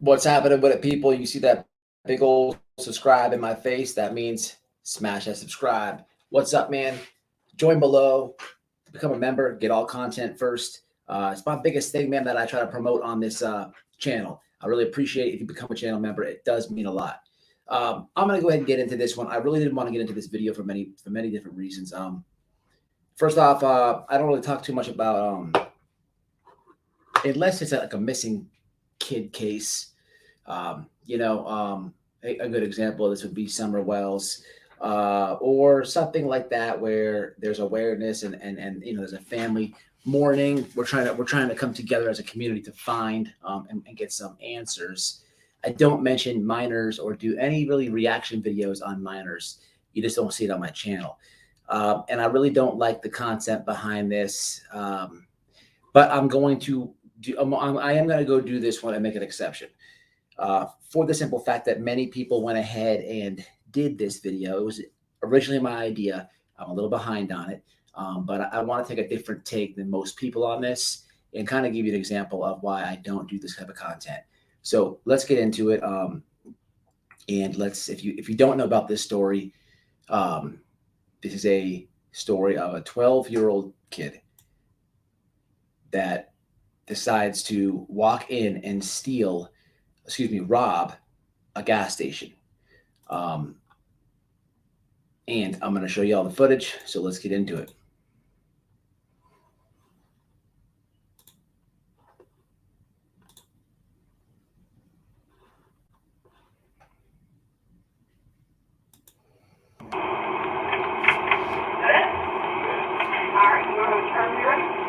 What's happening with it, people? You see that big old subscribe in my face? That means smash that subscribe. What's up, man? Join below, become a member, get all content first. It's my biggest thing, man, that I try to promote on this channel. I really appreciate it if you become a channel member. It does mean a lot. I'm gonna go ahead and get into this one. I really didn't want to get into this video for many different reasons. First off, I don't really talk too much about unless it's like a missing kid case. A good example of this would be Summer Wells, or something like that, where there's awareness and there's a family mourning. We're trying to come together as a community to find and get some answers. I don't mention minors or do any really reaction videos on minors. You just don't see it on my channel. And I really don't like the concept behind this. But I'm going to I am going to go do this one and make an exception. For the simple fact that many people went ahead and did this video. It was originally my idea. I'm a little behind on it, but I want to take a different take than most people on this and kind of give you an example of why I don't do this type of content. So let's get into it. And if you don't know about this story, this is a story of a 12-year-old kid that decides to walk in and rob a gas station. And I'm going to show you all the footage. So let's get into it.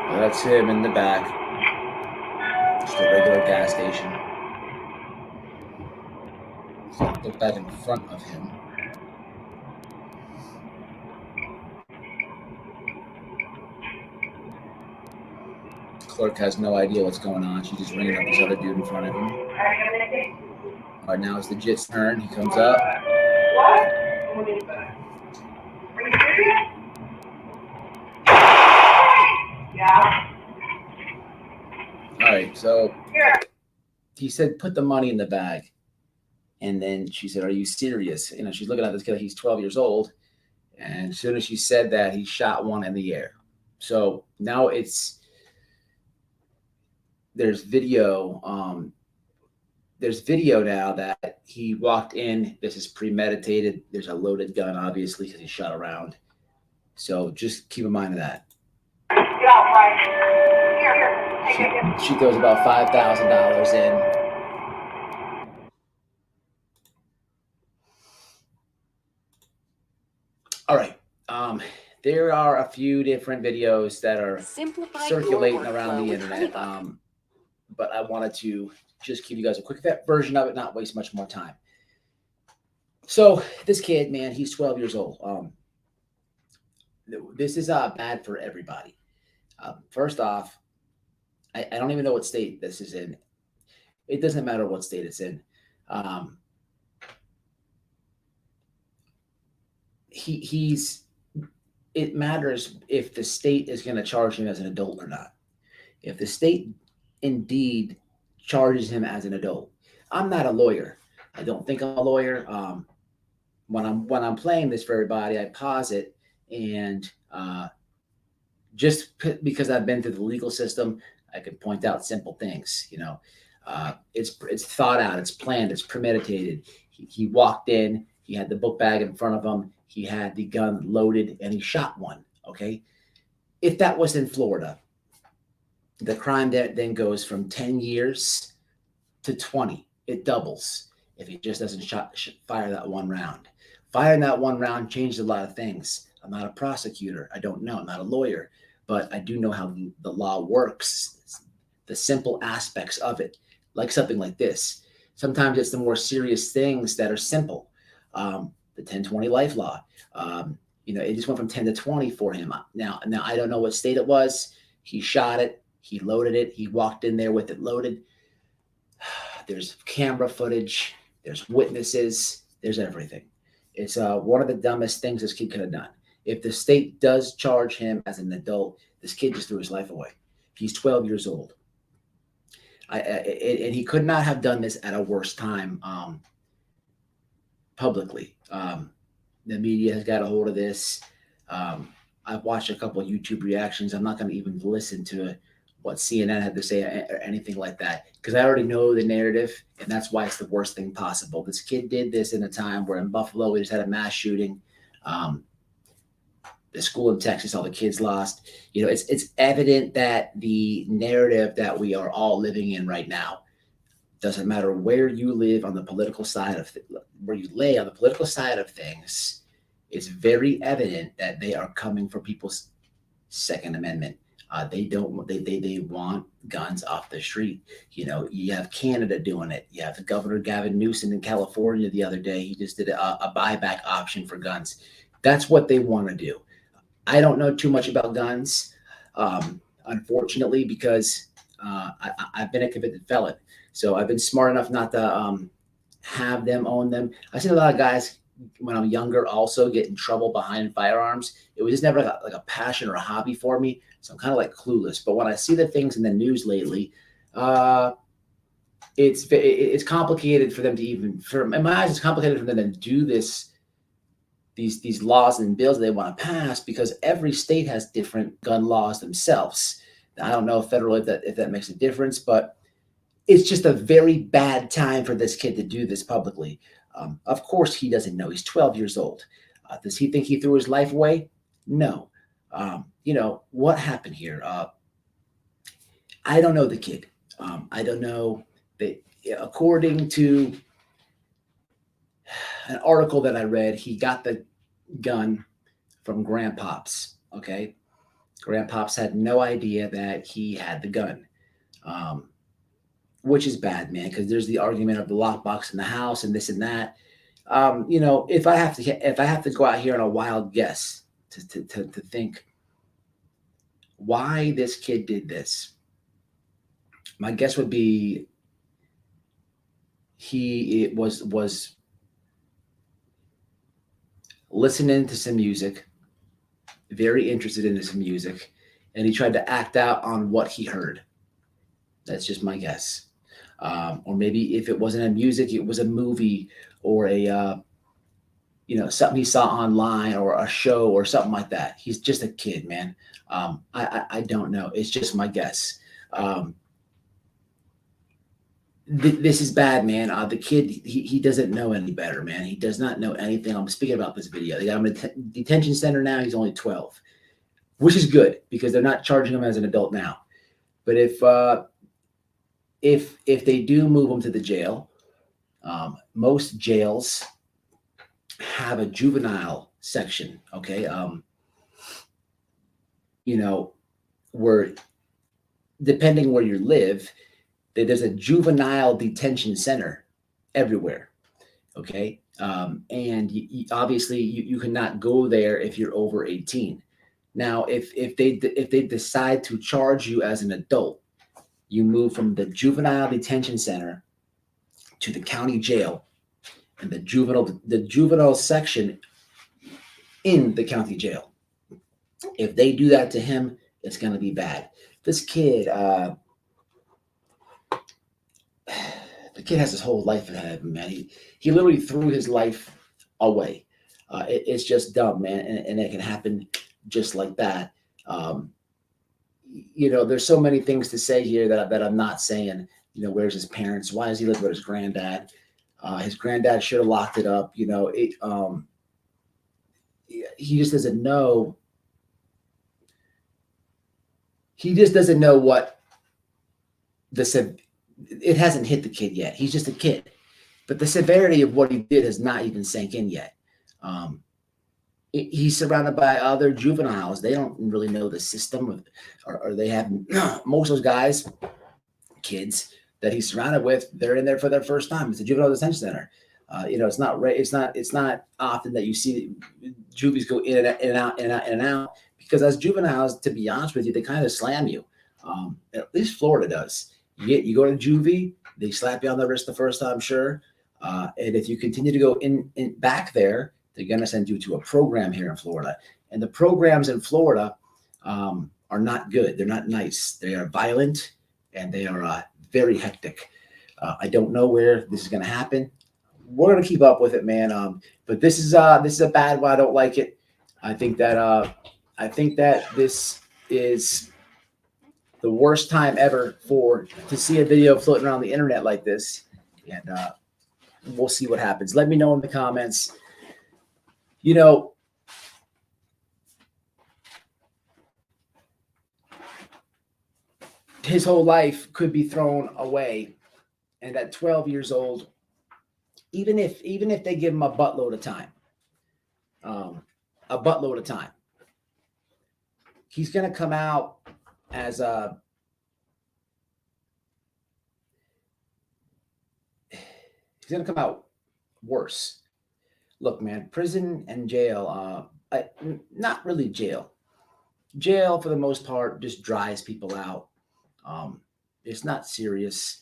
Well, that's him in the back. Just a regular gas station. So look back in front of him. The clerk has no idea what's going on. She's just ringing up this other dude in front of him. All right, now it's the Jit's turn. He comes up. What? Are you serious? Yeah. All right, so he said, put the money in the bag. And then she said, are you serious? She's looking at this kid. He's 12 years old. And as soon as she said that, he shot one in the air. So now there's video now that he walked in. This is premeditated. There's a loaded gun, obviously, because he shot around. So just keep in mind of that. Yeah, right. Here. She throws about $5,000 in. All right. There are a few different videos that are circulating around the internet. But I wanted to just give you guys a quick version of it, not waste much more time. So this kid, man, he's 12 years old. This is bad for everybody. First off, I don't even know what state this is in. It doesn't matter what state it's in. It matters if the state is going to charge him as an adult or not. If the state indeed charges him as an adult. I'm not a lawyer. I don't think I'm a lawyer. When I'm playing this for everybody, I pause it and just because I've been through the legal system, I can point out simple things. It's thought out, it's planned, it's premeditated. He walked in, he had the book bag in front of him, he had the gun loaded, and he shot one. Okay, if that was in Florida, the crime then goes from 10 years to 20. It doubles if he just doesn't fire that one round. Firing that one round changed a lot of things. I'm not a prosecutor. I don't know. I'm not a lawyer. But I do know how the law works, the simple aspects of it, like something like this. Sometimes it's the more serious things that are simple. The 10-20 life law. It just went from 10 to 20 for him. Now I don't know what state it was. He shot it. He loaded it. He walked in there with it loaded. There's camera footage. There's witnesses. There's everything. It's one of the dumbest things this kid could have done. If the state does charge him as an adult, this kid just threw his life away. He's 12 years old. And he could not have done this at a worse time publicly. The media has got a hold of this. I've watched a couple of YouTube reactions. I'm not going to even listen to what CNN had to say or anything like that because I already know the narrative, and that's why it's the worst thing possible. This kid did this in a time where in Buffalo we just had a mass shooting. The school in Texas, all the kids lost. You know, it's evident that the narrative that we are all living in right now, doesn't matter where you live on the political side of where you lay on the political side of things, it's very evident that they are coming for people's Second Amendment. They want guns off the street. You know, you have Canada doing it. You have the Governor Gavin Newsom in California the other day. He just did a buyback option for guns. That's what they want to do. I don't know too much about guns, unfortunately, because I've been a convicted felon. So I've been smart enough not to have them own them. I've seen a lot of guys when I'm younger also get in trouble behind firearms. It was just never like a passion or a hobby for me. So I'm kind of like clueless. But when I see the things in the news lately, it's complicated for them to even, in my eyes, it's complicated for them to do these laws and bills that they want to pass because every state has different gun laws themselves. Now, I don't know federally if that makes a difference, but it's just a very bad time for this kid to do this publicly. Of course, he doesn't know. He's 12 years old. Does he think he threw his life away? No. You know, what happened here? I don't know the kid. I don't know. According to an article that I read, he got the gun from Grandpops. Okay. Grandpops had no idea that he had the gun. Which is bad, man, because there's the argument of the lockbox in the house and this and that. You know, if I have to go out here on a wild guess to think why this kid did this, my guess would be he was listening to some music, very interested in some music, and he tried to act out on what he heard. That's just my guess. Or maybe if it wasn't a music, it was a movie or a, something he saw online or a show or something like that. He's just a kid, man. I don't know. It's just my guess. This is bad, man. The kid, he doesn't know any better, man. He does not know anything. I'm speaking about this video. They got him in a detention center now. He's only 12, which is good because they're not charging him as an adult now. But if they do move him to the jail, most jails have a juvenile section. Okay, where depending where you live, there's a juvenile detention center everywhere. Okay, and obviously you cannot go there if you're over 18. Now, if they decide to charge you as an adult, you move from the juvenile detention center to the county jail and the juvenile section in the county jail. If they do that to him, it's going to be bad. This kid, the kid has his whole life ahead of him, man. He literally threw his life away. It's just dumb, man, and it can happen just like that. There's so many things to say here that I'm not saying. Where's his parents? Why does he live with his granddad? His granddad should have locked it up. He just doesn't know. He just doesn't know what it hasn't hit the kid yet. He's just a kid, but the severity of what he did has not even sank in yet. He's surrounded by other juveniles. They don't really know the system, or they have most of those guys, kids that he's surrounded with. They're in there for their first time. It's a juvenile detention center. It's not often that you see juvies go in and out. Because as juveniles, to be honest with you, they kind of slam you. At least Florida does. You go to juvie, they slap you on the wrist the first time, sure. And if you continue to go in back there, they're going to send you to a program here in Florida. And the programs in Florida are not good. They're not nice. They are violent, and they are very hectic. I don't know where this is going to happen. We're going to keep up with it, man. But this is a bad one. I don't like it. I think that this is the worst time ever to see a video floating around the internet like this. And we'll see what happens. Let me know in the comments. You know, his whole life could be thrown away. And at 12 years old, even if they give him a buttload of time, he's going to come out as he's going to come out worse. Look, man, prison and jail, not really jail. Jail, for the most part, just dries people out. It's not serious.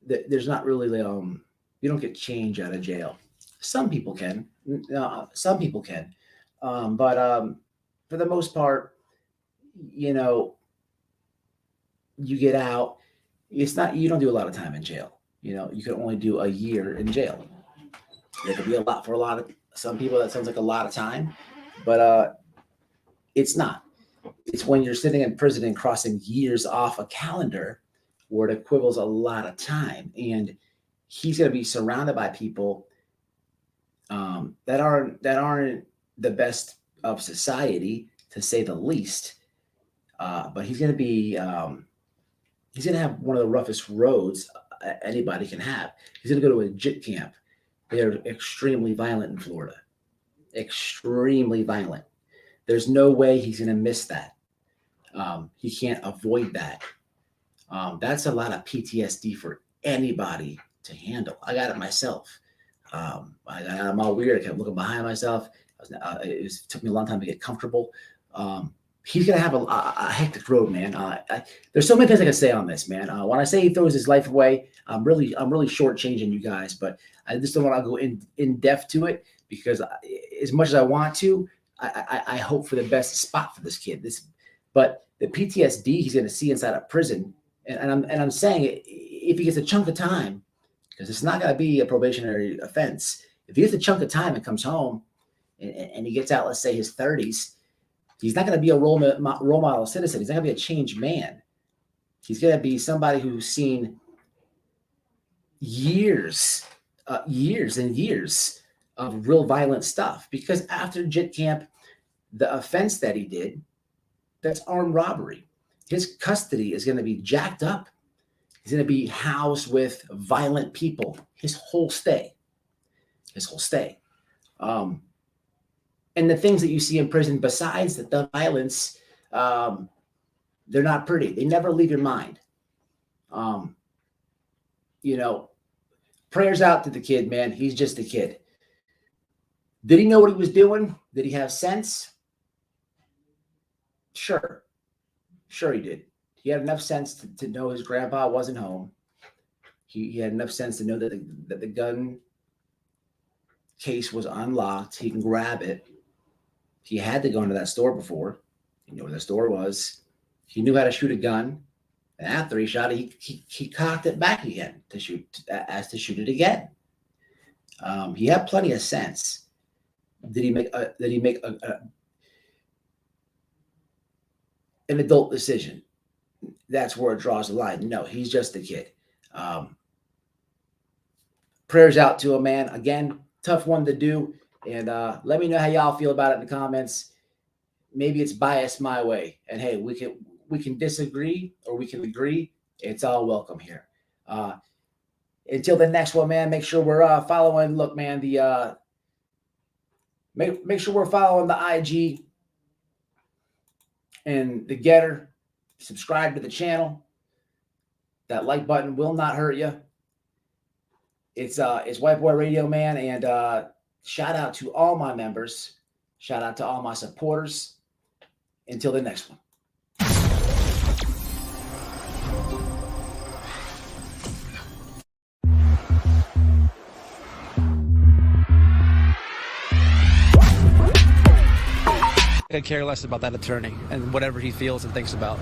There's not really, you don't get change out of jail. Some people can. But for the most part, you know, you get out. You don't do a lot of time in jail. You know, you can only do a year in jail. It could be a lot for some people. That sounds like a lot of time, but it's not. It's when you're sitting in prison and crossing years off a calendar where it equivals a lot of time. And he's going to be surrounded by people that aren't the best of society, to say the least. But he's going to have one of the roughest roads anybody can have. He's going to go to a JIT camp. They're extremely violent in Florida. Extremely violent. There's no way he's going to miss that. He can't avoid that. That's a lot of PTSD for anybody to handle. I got it myself. I'm all weird. I kept looking behind myself. It took me a long time to get comfortable. He's going to have a hectic road, man. There's so many things I can say on this, man. When I say he throws his life away, I'm really shortchanging you guys, but I just don't want to go in depth to it, because as much as I want to, I hope for the best spot for this kid. But the PTSD he's going to see inside a prison, and I'm saying, if he gets a chunk of time, because it's not going to be a probationary offense. If he gets a chunk of time and comes home, and he gets out, let's say his 30s, he's not going to be a role model citizen. He's not going to be a changed man. He's going to be somebody who's seen years and years of real violent stuff. Because after JIT camp, the offense that he did, that's armed robbery. His custody is going to be jacked up. He's going to be housed with violent people his whole stay. And the things that you see in prison, besides the violence, they're not pretty. They never leave your mind. You know, prayers out to the kid, man. He's just a kid. Did he know what he was doing? Did he have sense? Sure he did. He had enough sense to know his grandpa wasn't home. He had enough sense to know that the gun case was unlocked. He can grab it. He had to go into that store before. He knew where the store was. He knew how to shoot a gun. And after he shot it, he cocked it back again to shoot it again. He had plenty of sense. Did he make an adult decision? That's where it draws the line. No, he's just a kid. Prayers out to him, man. Again, tough one to do. And let me know how y'all feel about it in the comments. Maybe it's biased my way. And hey, we can disagree or we can agree. It's all welcome here. Until the next one, man, make sure we're following. Look, man, make sure we're following the IG and the Getter. Subscribe to the channel. That like button will not hurt you. It's White Boy Radio, man, and shout out to all my members. Shout out to all my supporters. Until the next one. I could care less about that attorney and whatever he feels and thinks about.